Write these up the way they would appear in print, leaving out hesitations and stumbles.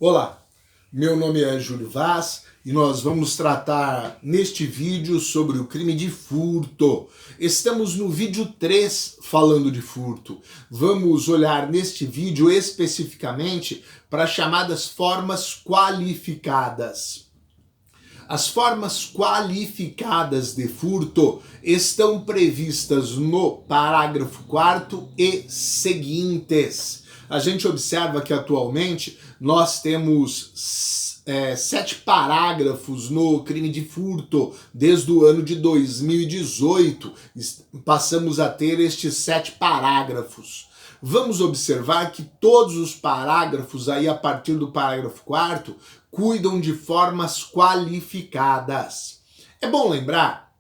Olá, meu nome é Júlio Vaz e nós vamos tratar neste vídeo sobre o crime de furto. Estamos no vídeo 3 falando de furto. Vamos olhar neste vídeo especificamente para as chamadas formas qualificadas. As formas qualificadas de furto estão previstas no parágrafo 4º e seguintes. A gente observa que atualmente nós temos 7 parágrafos no crime de furto. Desde o ano de 2018 passamos a ter estes 7 parágrafos. Vamos observar que todos os parágrafos aí a partir do parágrafo 4º cuidam de formas qualificadas. É bom lembrar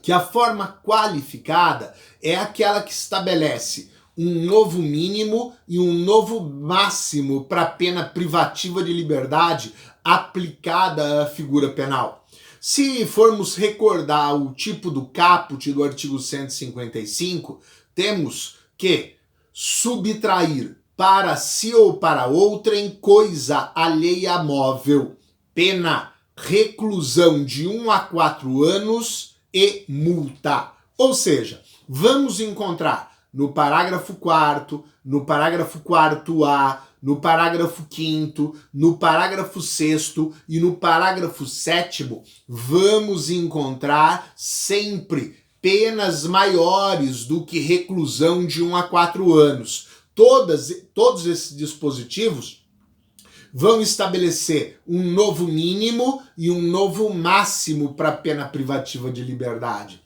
que a forma qualificada é aquela que estabelece um novo mínimo e um novo máximo para a pena privativa de liberdade aplicada à figura penal. Se formos recordar o tipo do caput do artigo 155, temos que subtrair para si ou para outrem coisa alheia móvel, pena reclusão de 1 a 4 anos e multa. Ou seja, vamos encontrar no parágrafo 4º, no parágrafo 4A, no parágrafo 5º, no parágrafo 6º e no parágrafo 7º, vamos encontrar sempre penas maiores do que reclusão de 1 a 4 anos. Todos esses dispositivos vão estabelecer um novo mínimo e um novo máximo para a pena privativa de liberdade.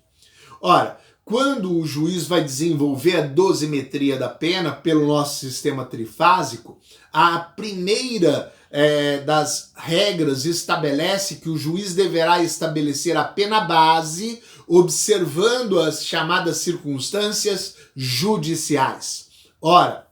Ora, quando o juiz vai desenvolver a dosimetria da pena pelo nosso sistema trifásico, a primeira das regras estabelece que o juiz deverá estabelecer a pena base observando as chamadas circunstâncias judiciais. Ora,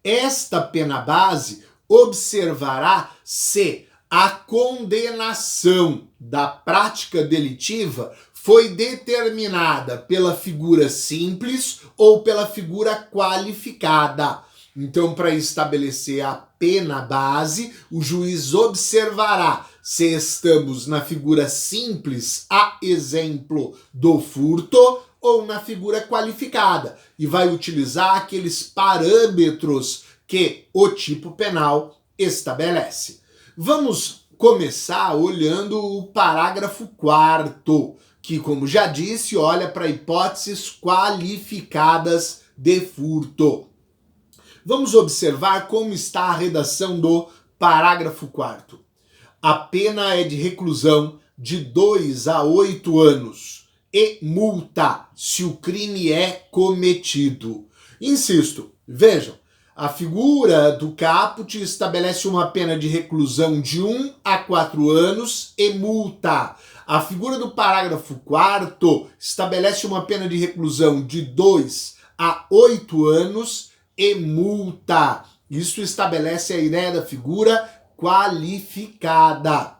esta pena base observará se a condenação da prática delitiva foi determinada pela figura simples ou pela figura qualificada. Então, para estabelecer a pena base, o juiz observará se estamos na figura simples, a exemplo do furto, ou na figura qualificada, e vai utilizar aqueles parâmetros que o tipo penal estabelece. Vamos começar olhando o parágrafo 4º, que, como já disse, olha para hipóteses qualificadas de furto. Vamos observar como está a redação do parágrafo 4º. A pena é de reclusão de 2 a 8 anos e multa se o crime é cometido. Insisto, vejam, a figura do caput estabelece uma pena de reclusão de 1 a 4 anos e multa. A figura do parágrafo 4º estabelece uma pena de reclusão de 2 a 8 anos e multa. Isso estabelece a ideia da figura qualificada.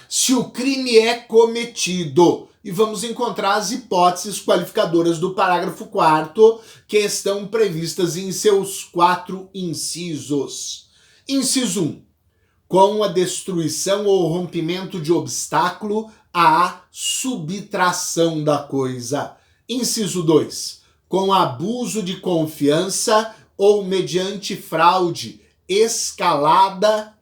Se o crime é cometido, e vamos encontrar as hipóteses qualificadoras do parágrafo 4º, que estão previstas em seus 4 incisos. Inciso 1. Com a destruição ou rompimento de obstáculo à subtração da coisa. Inciso 2. Com abuso de confiança ou mediante fraude, escalada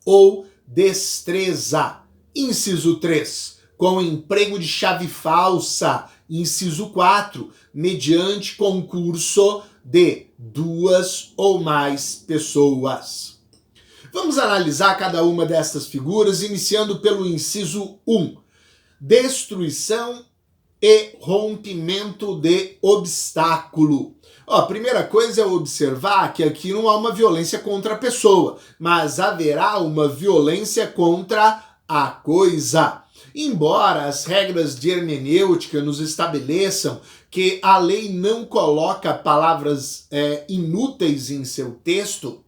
ou destreza. Inciso 3. Com emprego de chave falsa. Inciso 4. Mediante concurso de 2 ou mais pessoas. Vamos analisar cada uma destas figuras, iniciando pelo inciso 1. Destruição e rompimento de obstáculo. A primeira coisa é observar que aqui não há uma violência contra a pessoa, mas haverá uma violência contra a coisa. Embora as regras de hermenêutica nos estabeleçam que a lei não coloca palavras inúteis em seu texto,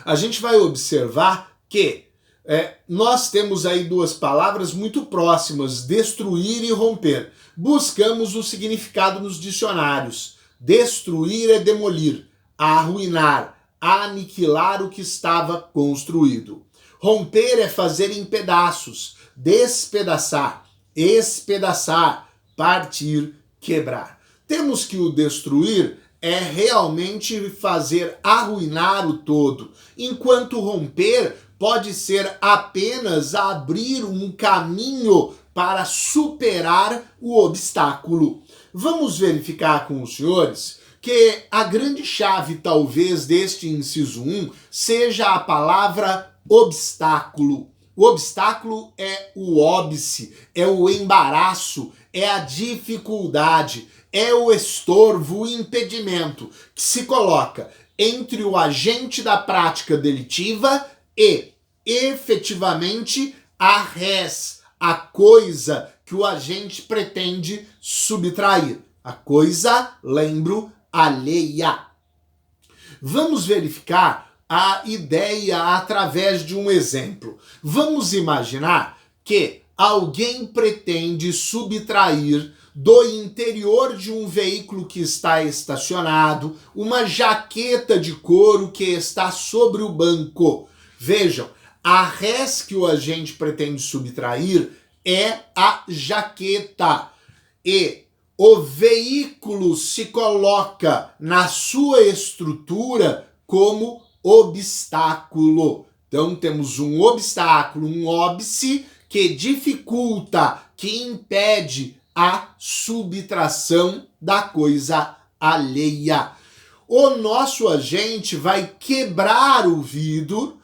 a gente vai observar que nós temos aí duas palavras muito próximas, destruir e romper. Buscamos o significado nos dicionários. Destruir é demolir, arruinar, a aniquilar o que estava construído. Romper é fazer em pedaços, despedaçar, espedaçar, partir, quebrar. Temos que o destruir é realmente fazer arruinar o todo, enquanto romper pode ser apenas abrir um caminho para superar o obstáculo. Vamos verificar com os senhores que a grande chave, talvez, deste inciso 1 seja a palavra obstáculo. O obstáculo é o óbice, é o embaraço, é a dificuldade, é o estorvo, o impedimento que se coloca entre o agente da prática delitiva e, efetivamente, a res, a coisa que o agente pretende subtrair. A coisa, lembro, alheia. Vamos verificar a ideia através de um exemplo. Vamos imaginar que alguém pretende subtrair do interior de um veículo que está estacionado uma jaqueta de couro que está sobre o banco. Vejam, a res que o agente pretende subtrair é a jaqueta e o veículo se coloca na sua estrutura como obstáculo. Então temos um obstáculo, um óbice que dificulta, que impede a subtração da coisa alheia. O nosso agente vai quebrar o vidro,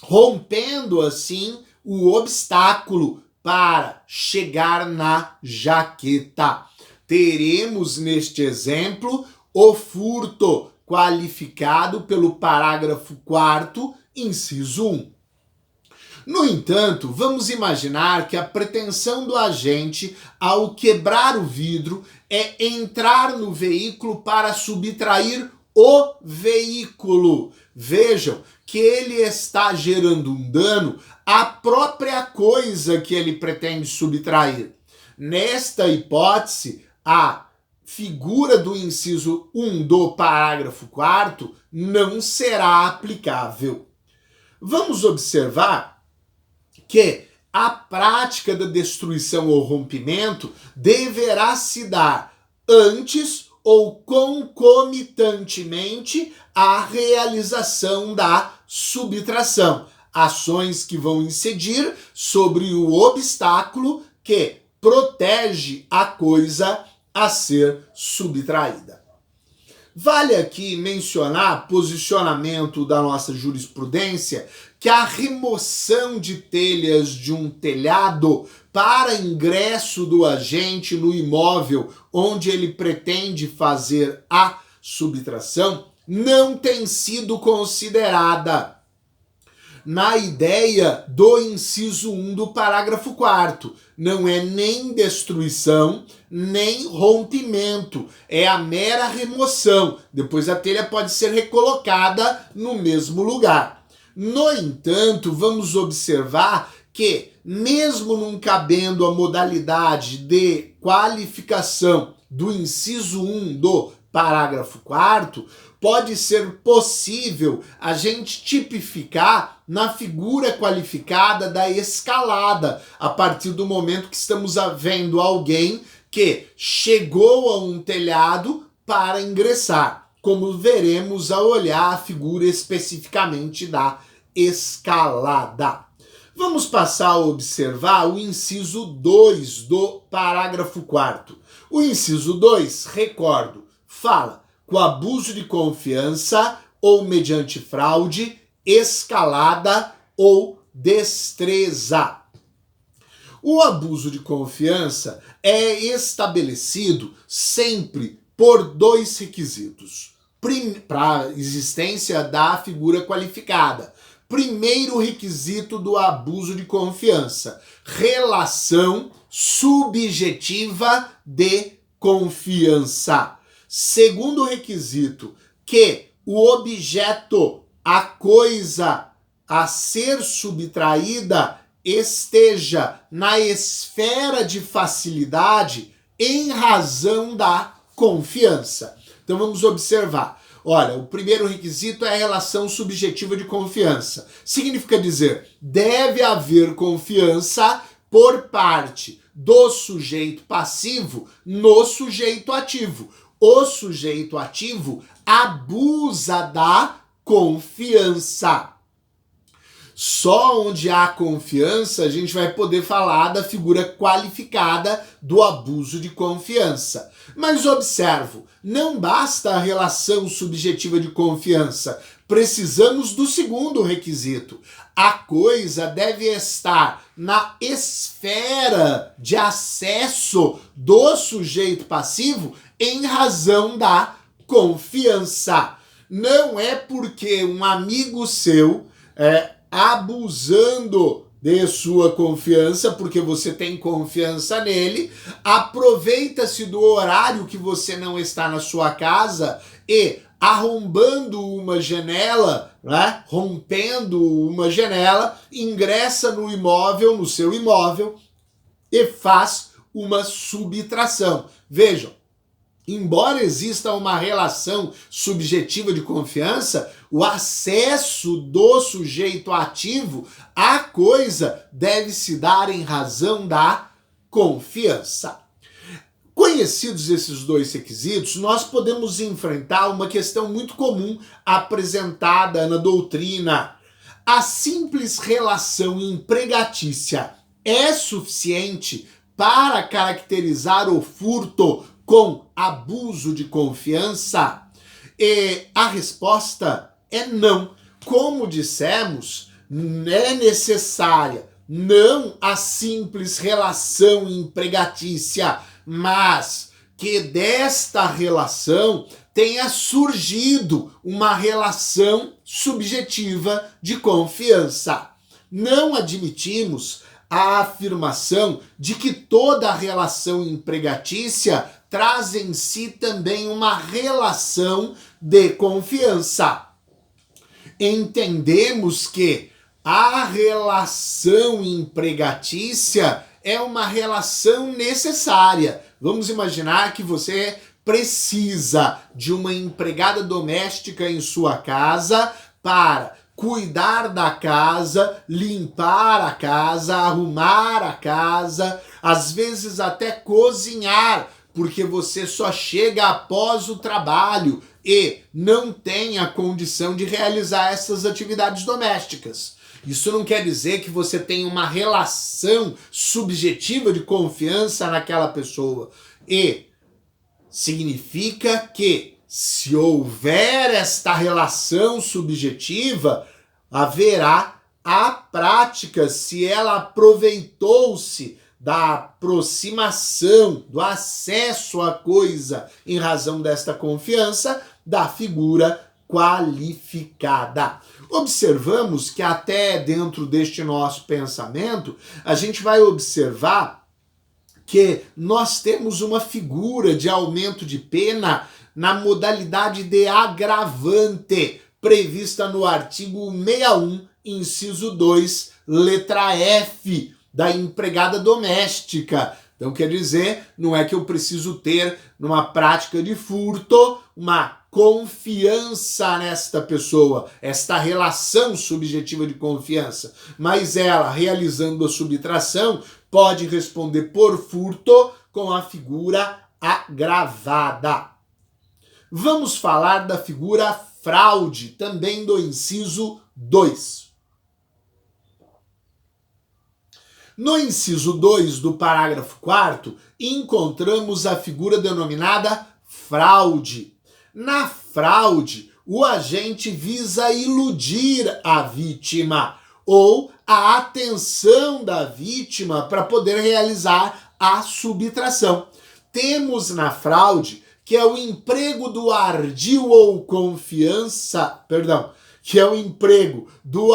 rompendo assim o obstáculo para chegar na jaqueta. Teremos neste exemplo o furto qualificado pelo parágrafo 4º, inciso 1. No entanto, vamos imaginar que a pretensão do agente ao quebrar o vidro é entrar no veículo para subtrair o veículo. Vejam que ele está gerando um dano à própria coisa que ele pretende subtrair. Nesta hipótese, a figura do inciso 1 do parágrafo 4º não será aplicável. Vamos observar que a prática da destruição ou rompimento deverá se dar antes ou concomitantemente à realização da subtração. Ações que vão incidir sobre o obstáculo que protege a coisa a ser subtraída. Vale aqui mencionar posicionamento da nossa jurisprudência que a remoção de telhas de um telhado para ingresso do agente no imóvel onde ele pretende fazer a subtração não tem sido considerada na ideia do inciso 1 do parágrafo 4º. Não é nem destruição, nem rompimento. É a mera remoção. Depois a telha pode ser recolocada no mesmo lugar. No entanto, vamos observar que, mesmo não cabendo a modalidade de qualificação do inciso 1 do parágrafo 4º, pode ser possível a gente tipificar na figura qualificada da escalada, a partir do momento que estamos vendo alguém que chegou a um telhado para ingressar, como veremos ao olhar a figura especificamente da escalada. Vamos passar a observar o inciso 2 do parágrafo 4º. O inciso 2, recordo, fala com abuso de confiança ou mediante fraude, escalada ou destreza. O abuso de confiança é estabelecido sempre por dois requisitos para a existência da figura qualificada. Primeiro requisito do abuso de confiança: relação subjetiva de confiança. Segundo requisito, que o objeto, a coisa a ser subtraída, esteja na esfera de facilidade em razão da confiança. Então vamos observar. Olha, o primeiro requisito é a relação subjetiva de confiança. Significa dizer, deve haver confiança por parte do sujeito passivo no sujeito ativo. O sujeito ativo abusa da confiança. Só onde há confiança a gente vai poder falar da figura qualificada do abuso de confiança. Mas observo, não basta a relação subjetiva de confiança. Precisamos do segundo requisito. A coisa deve estar na esfera de acesso do sujeito passivo em razão da confiança. Não é porque um amigo seu abusando de sua confiança, porque você tem confiança nele, aproveita-se do horário que você não está na sua casa e arrombando uma janela, né, rompendo uma janela, ingressa no imóvel, no seu imóvel e faz uma subtração. Vejam, embora exista uma relação subjetiva de confiança, o acesso do sujeito ativo à coisa deve se dar em razão da confiança. Conhecidos esses dois requisitos, nós podemos enfrentar uma questão muito comum apresentada na doutrina. A simples relação empregatícia é suficiente para caracterizar o furto com abuso de confiança? E a resposta é não. Como dissemos, é necessária não a simples relação empregatícia, mas que desta relação tenha surgido uma relação subjetiva de confiança. Não admitimos a afirmação de que toda relação empregatícia traz em si também uma relação de confiança. Entendemos que a relação empregatícia é uma relação necessária. Vamos imaginar que você precisa de uma empregada doméstica em sua casa para cuidar da casa, limpar a casa, arrumar a casa, às vezes até cozinhar, porque você só chega após o trabalho e não tem a condição de realizar essas atividades domésticas. Isso não quer dizer que você tem uma relação subjetiva de confiança naquela pessoa. E significa que, se houver esta relação subjetiva, haverá a prática, se ela aproveitou-se da aproximação, do acesso à coisa em razão desta confiança, da figura qualificada. Observamos que até dentro deste nosso pensamento, a gente vai observar que nós temos uma figura de aumento de pena na modalidade de agravante, prevista no artigo 61, inciso 2, letra F, da empregada doméstica. Então quer dizer, não é que eu preciso ter, numa prática de furto, uma confiança nesta pessoa, esta relação subjetiva de confiança, mas ela, realizando a subtração, pode responder por furto com a figura agravada. Vamos falar da figura fraude, também do inciso 2. No inciso 2 do parágrafo 4º, encontramos a figura denominada fraude. Na fraude, o agente visa iludir a vítima ou a atenção da vítima para poder realizar a subtração. Temos na fraude que é o emprego do ardil ou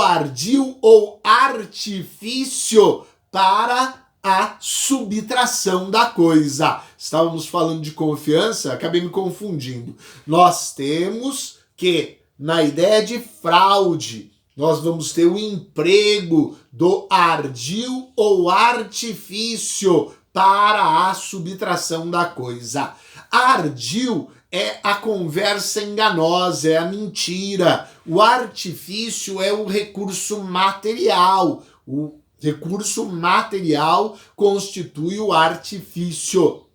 ardil ou artifício para a subtração da coisa. Estávamos falando de confiança, acabei me confundindo. Nós temos que, na ideia de fraude, nós vamos ter o emprego do ardil ou artifício para a subtração da coisa. Ardil é a conversa enganosa, é a mentira. O artifício é o recurso material. O recurso material constitui o artifício.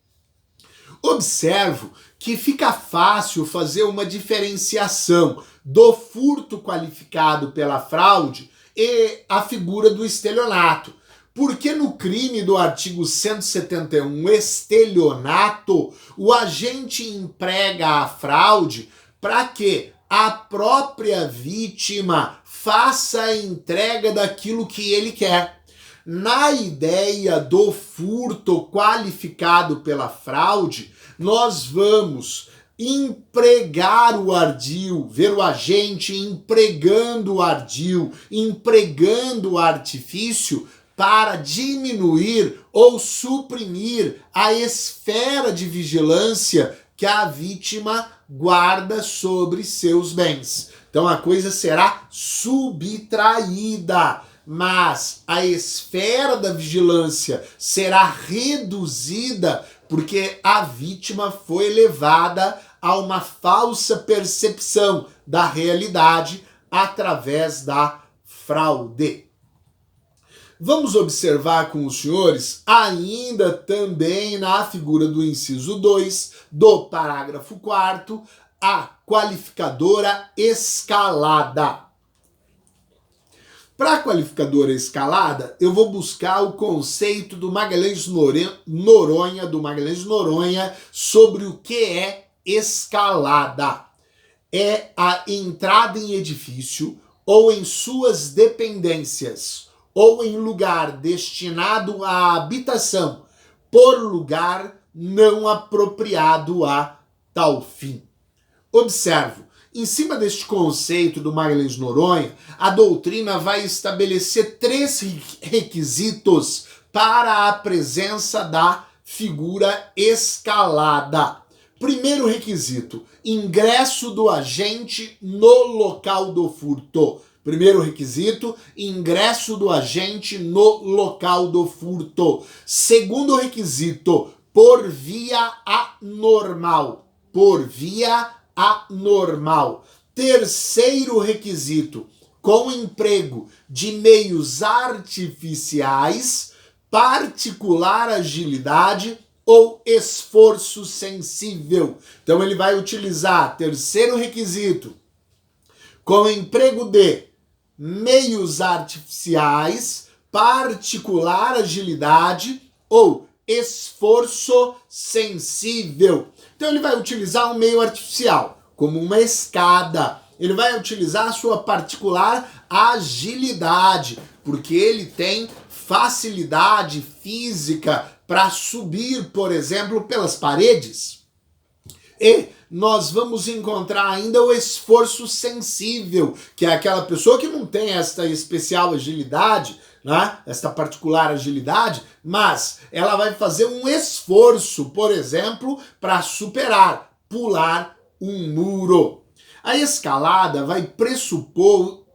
Observo que fica fácil fazer uma diferenciação do furto qualificado pela fraude e a figura do estelionato. Porque no crime do artigo 171, estelionato, o agente emprega a fraude para que a própria vítima faça a entrega daquilo que ele quer. Na ideia do furto qualificado pela fraude, nós vamos empregar o ardil, ver o agente empregando o ardil, empregando o artifício para diminuir ou suprimir a esfera de vigilância que a vítima guarda sobre seus bens. Então a coisa será subtraída, mas a esfera da vigilância será reduzida porque a vítima foi levada a uma falsa percepção da realidade através da fraude. Vamos observar com os senhores, ainda também na figura do inciso 2 do parágrafo 4º, a qualificadora escalada. Para a qualificadora escalada, eu vou buscar o conceito do Magalhães Noronha, sobre o que é escalada. É a entrada em edifício ou em suas dependências, ou em lugar destinado à habitação, por lugar não apropriado a tal fim. Observo, em cima deste conceito do Magalhães Noronha, a doutrina vai estabelecer 3 requisitos para a presença da figura escalada. Primeiro requisito, ingresso do agente no local do furto. Primeiro requisito, ingresso do agente no local do furto. Segundo requisito, por via anormal. Por via anormal. Terceiro requisito, com emprego de meios artificiais, particular agilidade ou esforço sensível. Então ele vai utilizar, terceiro requisito, com emprego de meios artificiais, particular agilidade ou esforço sensível. Então ele vai utilizar um meio artificial, como uma escada. Ele vai utilizar a sua particular agilidade, porque ele tem facilidade física para subir, por exemplo, pelas paredes. E nós vamos encontrar ainda o esforço sensível, que é aquela pessoa que não tem esta especial agilidade, né? Esta particular agilidade, mas ela vai fazer um esforço, por exemplo, para superar, pular um muro. A escalada vai pressupor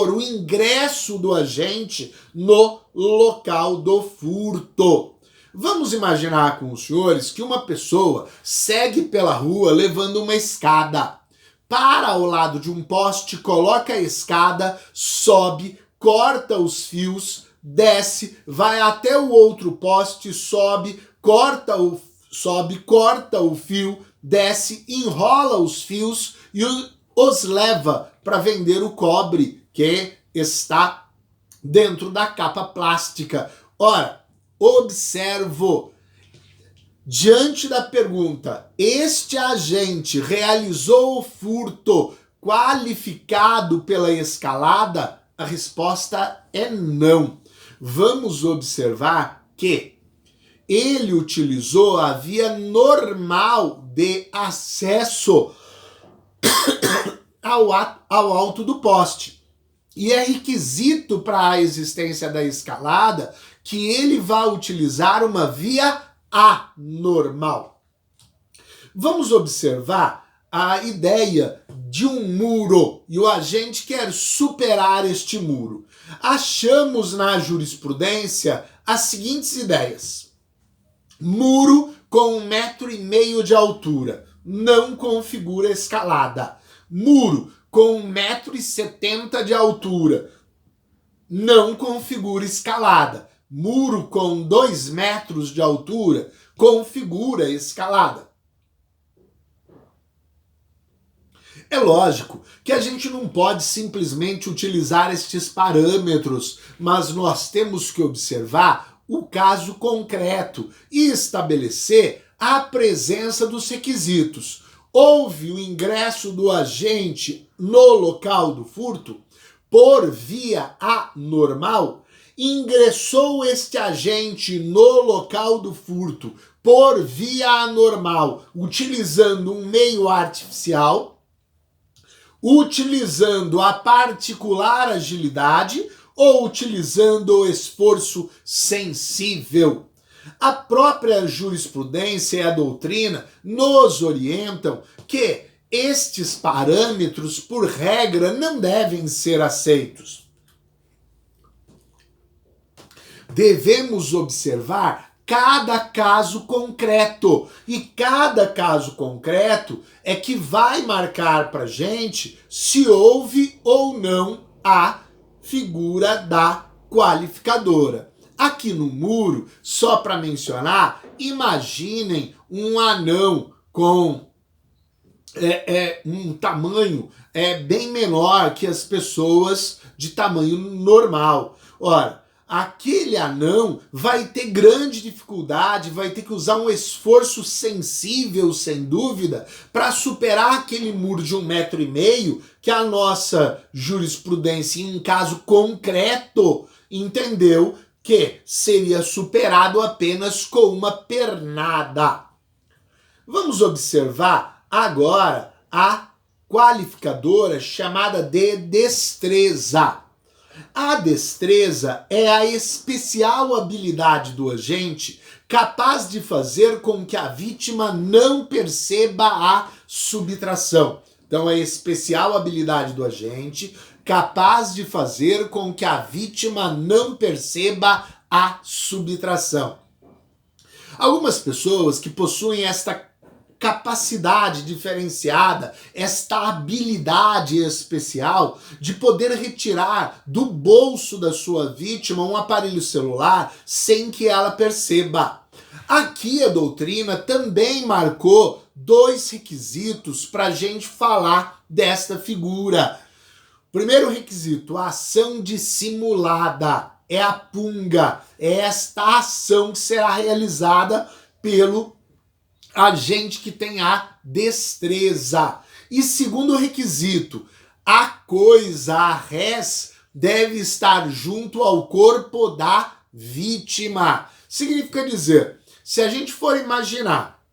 o ingresso do agente no local do furto. Vamos imaginar com os senhores que uma pessoa segue pela rua levando uma escada. Para ao lado de um poste, coloca a escada, sobe, corta os fios, desce, vai até o outro poste, sobe, corta o fio, desce, enrola os fios e os leva para vender o cobre que está dentro da capa plástica. Ora, observo, diante da pergunta, este agente realizou o furto qualificado pela escalada? A resposta é não. Vamos observar que ele utilizou a via normal de acesso ao alto do poste. E é requisito para a existência da escalada que ele vá utilizar uma via anormal. Vamos observar a ideia de um muro e o agente quer superar este muro. Achamos na jurisprudência as seguintes ideias. Muro com 1,5 m de altura, não configura escalada. Muro com 1,70 m de altura, não configura escalada. Muro com 2 metros de altura, configura escalada. É lógico que a gente não pode simplesmente utilizar estes parâmetros, mas nós temos que observar o caso concreto e estabelecer a presença dos requisitos. Houve o ingresso do agente no local do furto por via anormal? Ingressou este agente no local do furto por via anormal, utilizando um meio artificial, utilizando a particular agilidade ou utilizando o esforço sensível. A própria jurisprudência e a doutrina nos orientam que estes parâmetros, por regra, não devem ser aceitos. Devemos observar cada caso concreto, e cada caso concreto é que vai marcar para a gente se houve ou não a figura da qualificadora. Aqui no muro, só para mencionar, imaginem um anão com um tamanho bem menor que as pessoas de tamanho normal. Ora, aquele anão vai ter grande dificuldade, vai ter que usar um esforço sensível, sem dúvida, para superar aquele muro de 1,5 m que a nossa jurisprudência, em um caso concreto, entendeu que seria superado apenas com uma pernada. Vamos observar agora a qualificadora chamada de destreza. A destreza é a especial habilidade do agente capaz de fazer com que a vítima não perceba a subtração. Então, é a especial habilidade do agente capaz de fazer com que a vítima não perceba a subtração. Algumas pessoas que possuem esta capacidade diferenciada, esta habilidade especial de poder retirar do bolso da sua vítima um aparelho celular sem que ela perceba. Aqui a doutrina também marcou 2 requisitos para a gente falar desta figura. Primeiro requisito, a ação dissimulada. É a punga, é esta ação que será realizada pelo agente que tem a destreza. E segundo requisito, a coisa, a res, deve estar junto ao corpo da vítima. Significa dizer, se a gente for imaginar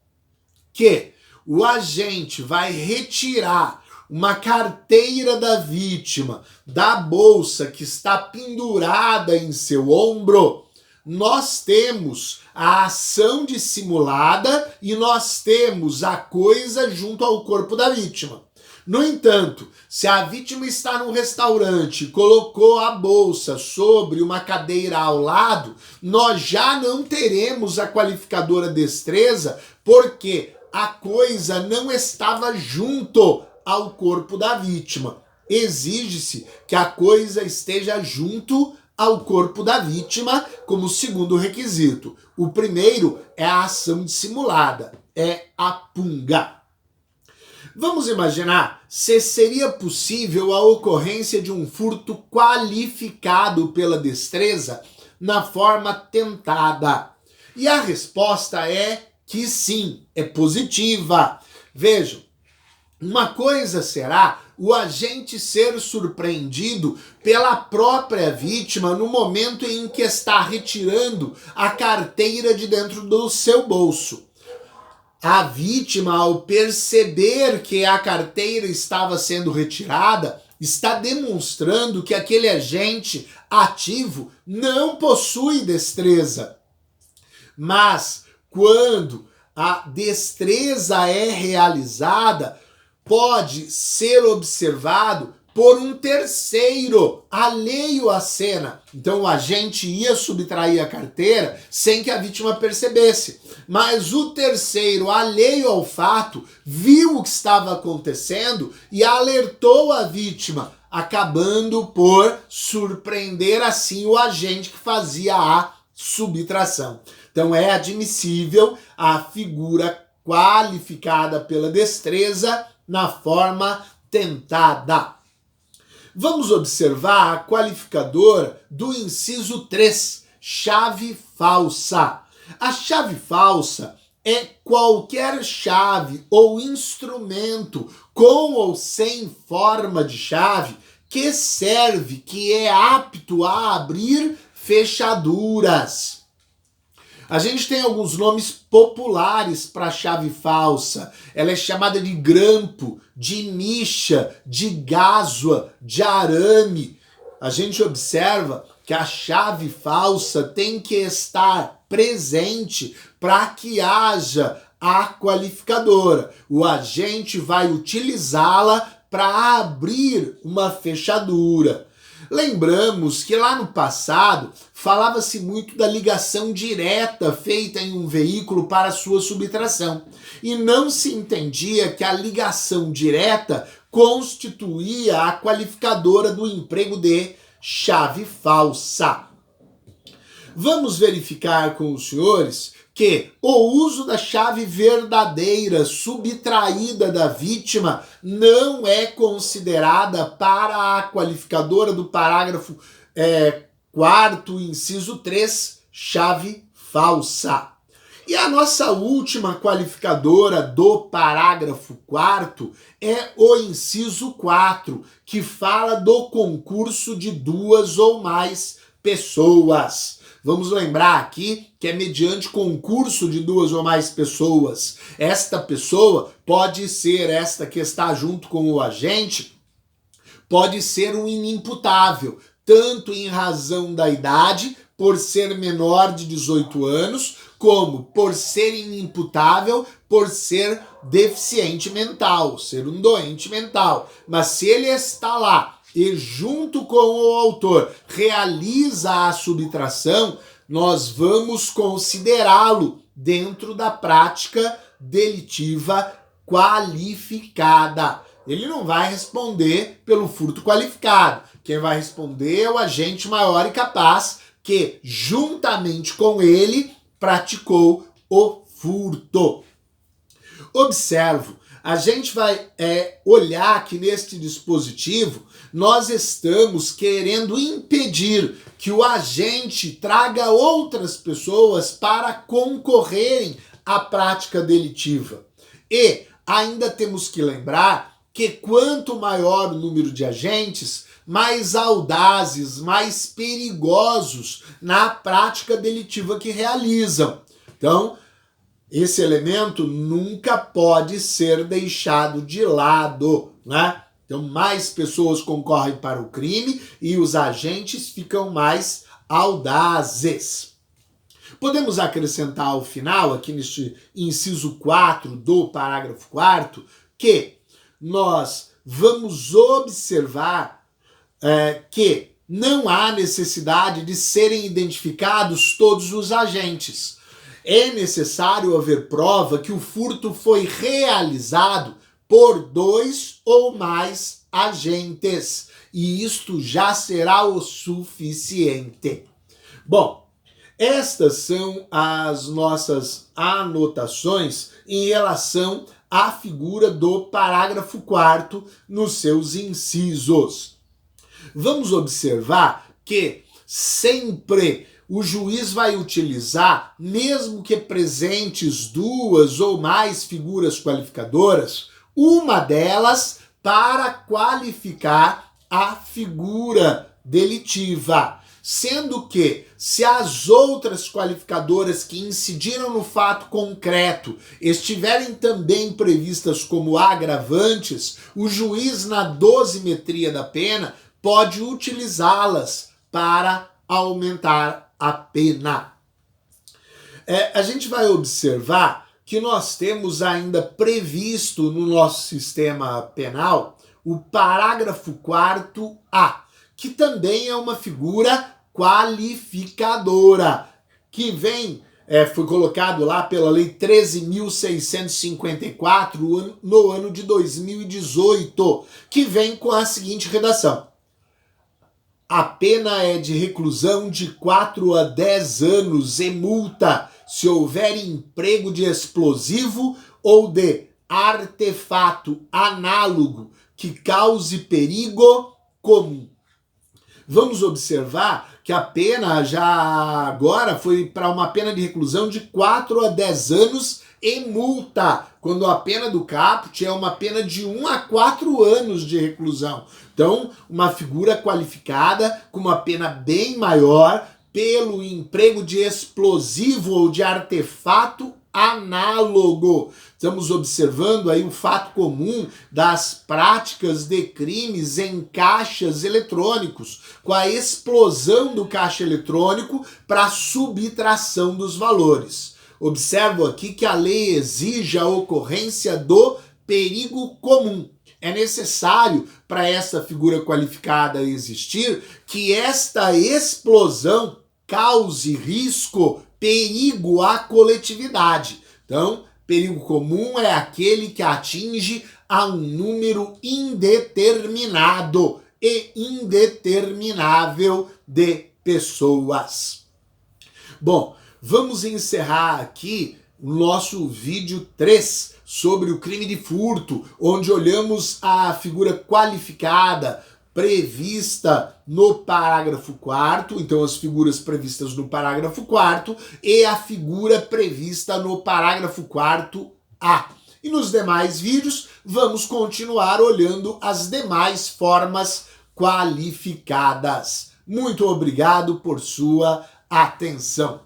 que o agente vai retirar uma carteira da vítima da bolsa que está pendurada em seu ombro, nós temos a ação dissimulada e nós temos a coisa junto ao corpo da vítima. No entanto, se a vítima está num restaurante e colocou a bolsa sobre uma cadeira ao lado, nós já não teremos a qualificadora destreza porque a coisa não estava junto ao corpo da vítima. Exige-se que a coisa esteja junto ao corpo da vítima como segundo requisito. O primeiro é a ação dissimulada, é a punga. Vamos imaginar se seria possível a ocorrência de um furto qualificado pela destreza na forma tentada. E a resposta é que sim, é positiva. Vejam, uma coisa será o agente ser surpreendido pela própria vítima no momento em que está retirando a carteira de dentro do seu bolso. A vítima, ao perceber que a carteira estava sendo retirada, está demonstrando que aquele agente ativo não possui destreza. Mas quando a destreza é realizada, pode ser observado por um terceiro, alheio à cena. Então o agente ia subtrair a carteira sem que a vítima percebesse. Mas o terceiro, alheio ao fato, viu o que estava acontecendo e alertou a vítima, acabando por surpreender assim o agente que fazia a subtração. Então é admissível a figura qualificada pela destreza na forma tentada. Vamos observar a qualificadora do inciso 3, chave falsa. A chave falsa é qualquer chave ou instrumento com ou sem forma de chave que serve, que é apto a abrir fechaduras. A gente tem alguns nomes populares para a chave falsa. Ela é chamada de grampo, de nicha, de gásua, de arame. A gente observa que a chave falsa tem que estar presente para que haja a qualificadora. O agente vai utilizá-la para abrir uma fechadura. Lembramos que lá no passado falava-se muito da ligação direta feita em um veículo para sua subtração. E não se entendia que a ligação direta constituía a qualificadora do emprego de chave falsa. Vamos verificar com os senhores que o uso da chave verdadeira subtraída da vítima não é considerada para a qualificadora do parágrafo 4º, inciso 3, chave falsa. E a nossa última qualificadora do parágrafo 4º é o inciso 4, que fala do concurso de duas ou mais pessoas. Vamos lembrar aqui que é mediante concurso de duas ou mais pessoas. Esta pessoa pode ser, esta que está junto com o agente, pode ser um inimputável, tanto em razão da idade, por ser menor de 18 anos, como por ser inimputável, por ser deficiente mental, ser um doente mental. Mas se ele está lá e junto com o autor realiza a subtração, nós vamos considerá-lo dentro da prática delitiva qualificada. Ele não vai responder pelo furto qualificado. Quem vai responder é o agente maior e capaz que, juntamente com ele, praticou o furto. Observo, a gente vai olhar que neste dispositivo nós estamos querendo impedir que o agente traga outras pessoas para concorrerem à prática delitiva. E ainda temos que lembrar que quanto maior o número de agentes, mais audazes, mais perigosos na prática delitiva que realizam. Então, esse elemento nunca pode ser deixado de lado, né? Então, mais pessoas concorrem para o crime e os agentes ficam mais audazes. Podemos acrescentar ao final, aqui neste inciso 4 do parágrafo 4º, que nós vamos observar que não há necessidade de serem identificados todos os agentes. É necessário haver prova que o furto foi realizado por 2 ou mais agentes. E isto já será o suficiente. Bom, estas são as nossas anotações em relação à figura do parágrafo 4º nos seus incisos. Vamos observar que sempre o juiz vai utilizar, mesmo que presentes 2 ou mais figuras qualificadoras, uma delas para qualificar a figura delitiva. Sendo que, se as outras qualificadoras que incidiram no fato concreto estiverem também previstas como agravantes, o juiz, na dosimetria da pena, pode utilizá-las para aumentar a pena. A gente vai observar que nós temos ainda previsto no nosso sistema penal o parágrafo 4º A, que também é uma figura qualificadora, que foi colocado lá pela Lei 13.654 no ano de 2018, que vem com a seguinte redação: a pena é de reclusão de 4 a 10 anos e multa se houver emprego de explosivo ou de artefato análogo que cause perigo comum. Vamos observar que a pena já agora foi para uma pena de reclusão de 4 a 10 anos e multa, quando a pena do caput é uma pena de 1 a 4 anos de reclusão. Então, uma figura qualificada com uma pena bem maior pelo emprego de explosivo ou de artefato análogo. Estamos observando aí o fato comum das práticas de crimes em caixas eletrônicos, com a explosão do caixa eletrônico para subtração dos valores. Observo aqui que a lei exige a ocorrência do perigo comum. É necessário, para essa figura qualificada existir, que esta explosão cause risco, perigo à coletividade. Então, perigo comum é aquele que atinge a um número indeterminado e indeterminável de pessoas. Bom, vamos encerrar aqui o nosso vídeo 3 sobre o crime de furto, onde olhamos a figura qualificada prevista no parágrafo 4º, então as figuras previstas no parágrafo 4º e a figura prevista no parágrafo 4º A. E nos demais vídeos vamos continuar olhando as demais formas qualificadas. Muito obrigado por sua atenção.